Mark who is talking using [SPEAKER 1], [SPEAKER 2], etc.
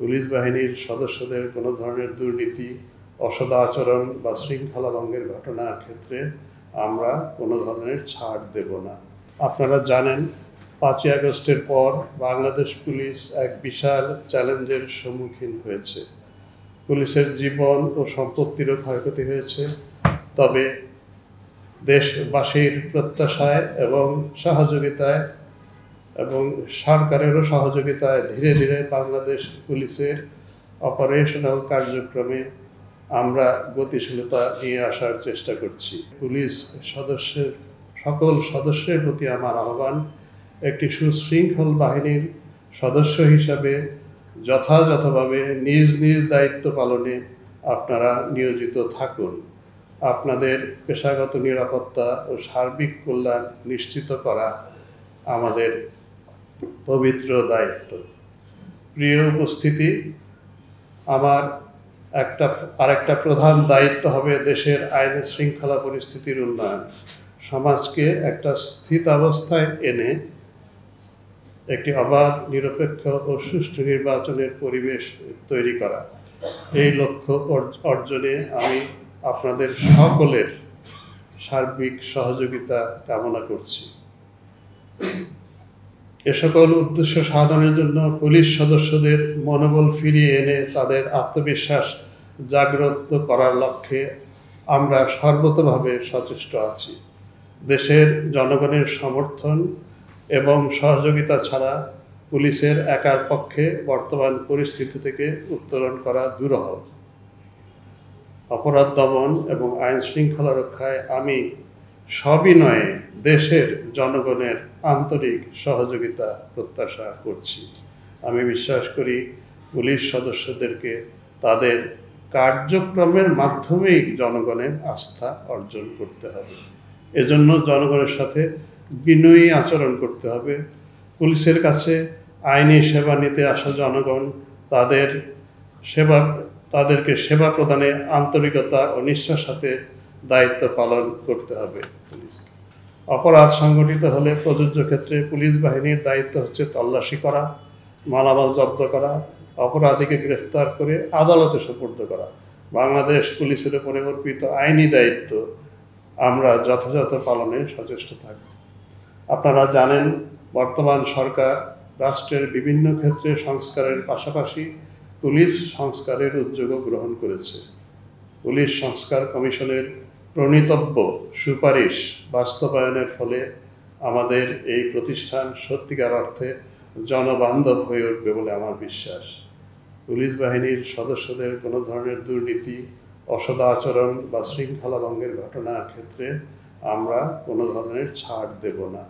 [SPEAKER 1] Police বাহিনীর সদস্যদের কোনো ধরনের দুর্নীতি, অসদাচরণ বা শৃঙ্খলা ভঙ্গের ঘটনার ক্ষেত্রে আমরা কোনো ধরনের ছাড় দেব না। আপনারা জানেন 5ই আগস্টের পর বাংলাদেশ পুলিশ এক বিশাল চ্যালেঞ্জের সম্মুখীন হয়েছে। পুলিশের জীবন ও সম্পত্তিরও ক্ষয়ক্ষতি হয়েছে। তবে দেশবাসীর প্রত্যাশায় এবং সহযোগিতায় এবং সরকারেরও সহযোগিতায় ধীরে ধীরে বাংলাদেশ পুলিশের অপারেশনাল কার্যক্রমে আমরা গতিশীলতা নিয়ে আসার চেষ্টা করছি। পুলিশ সকল সদস্যের প্রতি আমার আহ্বান, একটি সুশৃঙ্খল বাহিনীর সদস্য হিসাবে যথাযথভাবে নিজ নিজ দায়িত্ব পালনে আপনারা নিয়োজিত থাকুন। আপনাদের পেশাগত নিরাপত্তা ও সার্বিক কল্যাণ নিশ্চিত করা আমাদের পবিত্র দায়িত্ব। প্রিয় উপস্থিতি, আমার আরেকটা প্রধান দায়িত্ব হবে দেশের আইন শৃঙ্খলা পরিস্থিতির উন্নয়ন, সমাজকে একটা স্থিতাবস্থায় এনে একটি অবাধ, নিরপেক্ষ ও সুষ্ঠু নির্বাচনের পরিবেশ তৈরি করা। এই লক্ষ্য অর্জনে আমি আপনাদের সকলের সার্বিক সহযোগিতা কামনা করছি। এ সকল উদ্দেশ্য সাধনের জন্য পুলিশ সদস্যদের মনোবল ফিরিয়ে এনে তাদের আত্মবিশ্বাস জাগ্রত করার লক্ষ্যে আমরা সর্বতোভাবে সচেষ্ট আছি। দেশের জনগণের সমর্থন এবং সহযোগিতা ছাড়া পুলিশের একার পক্ষে বর্তমান পরিস্থিতি থেকে উত্তরণ করা দুরূহ। অপরাধ দমন এবং আইন শৃঙ্খলা রক্ষায় আমি সবিনয়ে দেশের জনগণের আন্তরিক সহযোগিতা প্রত্যাশা করছি। আমি বিশ্বাস করি পুলিশ সদস্যদেরকে তাদের কার্যক্রমের মাধ্যমেই জনগণের আস্থা অর্জন করতে হবে। এজন্য জনগণের সাথে বিনয়ী আচরণ করতে হবে। পুলিশের কাছে আইনি সেবা নিতে আসা জনগণ তাদেরকে সেবা প্রদানে আন্তরিকতা ও নিষ্ঠার সাথে দায়িত্ব পালন করতে হবে। অপরাধ সংগঠিত হলে প্রযোজ্য ক্ষেত্রে পুলিশ বাহিনীর দায়িত্ব হচ্ছে তল্লাশি করা, মালামাল জব্দ করা, অপরাধীকে গ্রেফতার করে আদালতে সোপর্দ করা। বাংলাদেশ পুলিশের উপরে অর্পিত আইনি দায়িত্ব আমরা যথাযথ পালনে সচেষ্ট থাকব। আপনারা জানেন, বর্তমান সরকার রাষ্ট্রের বিভিন্ন ক্ষেত্রে সংস্কারের পাশাপাশি পুলিশ সংস্কারের উদ্যোগও গ্রহণ করেছে। পুলিশ সংস্কার কমিশনের প্রণীতব্য সুপারিশ বাস্তবায়নের ফলে আমাদের এই প্রতিষ্ঠান সত্যিকার অর্থে জনবান্ধব হয়ে উঠবে বলে আমার বিশ্বাস। পুলিশ বাহিনীর সদস্যদের কোনো ধরনের দুর্নীতি, অসদাচরণ বা শৃঙ্খলা ভঙ্গের ঘটনার ক্ষেত্রে আমরা কোনো ধরনের ছাড় দেব না।